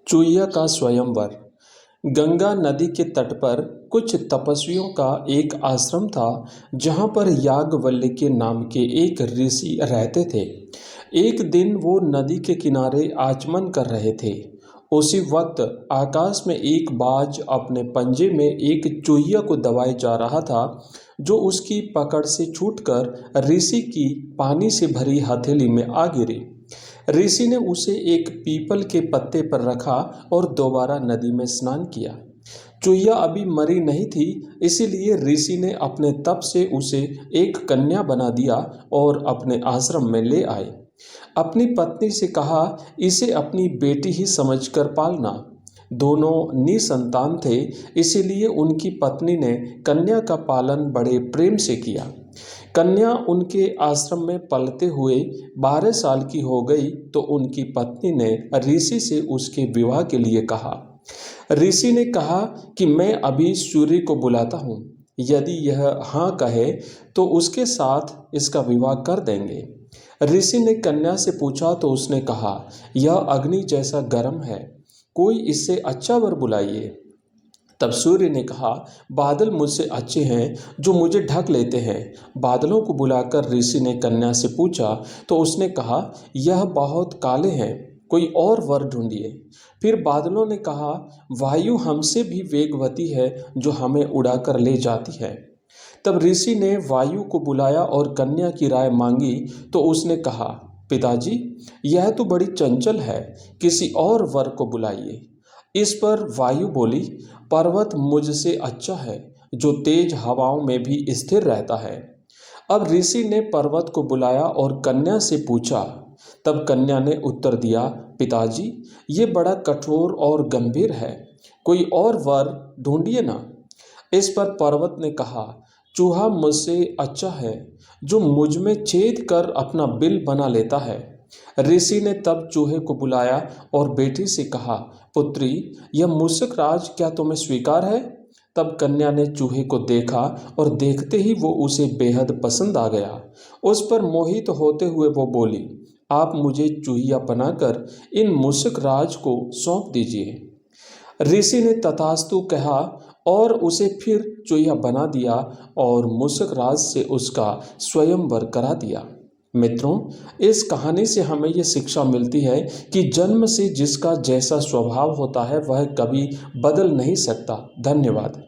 चूहिया का स्वयंवर। गंगा नदी के तट पर कुछ तपस्वियों का एक आश्रम था, जहाँ पर याज्ञवल्क्य के नाम के एक ऋषि रहते थे। एक दिन वो नदी के किनारे आचमन कर रहे थे। उसी वक्त आकाश में एक बाज अपने पंजे में एक चूहिया को दबाए जा रहा था, जो उसकी पकड़ से छूटकर ऋषि की पानी से भरी हथेली में आ गिरी। ऋषि ने उसे एक पीपल के पत्ते पर रखा और दोबारा नदी में स्नान किया। चूहिया अभी मरी नहीं थी, इसीलिए ऋषि ने अपने तप से उसे एक कन्या बना दिया और अपने आश्रम में ले आए। अपनी पत्नी से कहा, इसे अपनी बेटी ही समझकर पालना। दोनों निसंतान थे, इसीलिए उनकी पत्नी ने कन्या का पालन बड़े प्रेम से किया। कन्या उनके आश्रम में पलते हुए 12 साल की हो गई तो उनकी पत्नी ने ऋषि से उसके विवाह के लिए कहा। ऋषि ने कहा कि मैं अभी सूर्य को बुलाता हूँ, यदि यह हाँ कहे तो उसके साथ इसका विवाह कर देंगे। ऋषि ने कन्या से पूछा तो उसने कहा, यह अग्नि जैसा गर्म है, कोई इससे अच्छा वर बुलाइए। तब सूर्य ने कहा, बादल मुझसे अच्छे हैं जो मुझे ढक लेते हैं। बादलों को बुलाकर ऋषि ने कन्या से पूछा तो उसने कहा, यह बहुत काले हैं, कोई और वर ढूंढिए। फिर बादलों ने कहा, वायु हमसे भी वेगवती है जो हमें उड़ाकर ले जाती है। तब ऋषि ने वायु को बुलाया और कन्या की राय मांगी तो उसने कहा, पिताजी, यह तो बड़ी चंचल है, किसी और वर को बुलाइए। इस पर वायु बोली, पर्वत मुझसे अच्छा है जो तेज हवाओं में भी स्थिर रहता है। अब ऋषि ने पर्वत को बुलाया और कन्या से पूछा। तब कन्या ने उत्तर दिया, पिताजी, ये बड़ा कठोर और गंभीर है, कोई और वर ढूंढिए ना। इस पर पर्वत ने कहा, चूहा मुझसे अच्छा है जो मुझ में छेद कर अपना बिल बना लेता है। ऋषि ने तब चूहे को बुलाया और बेटी से कहा, पुत्री, यह मूषक राज क्या तुम्हें स्वीकार है? तब कन्या ने चूहे को देखा और देखते ही वो उसे बेहद पसंद आ गया। उस पर मोहित होते हुए वो बोली, आप मुझे चूहिया बनाकर इन मूषक राज को सौंप दीजिए। ऋषि ने तथास्तु कहा और उसे फिर चूहिया बना दिया और मूषक राज से उसका स्वयंवर करा दिया। मित्रों, इस कहानी से हमें ये शिक्षा मिलती है कि जन्म से जिसका जैसा स्वभाव होता है वह कभी बदल नहीं सकता। धन्यवाद।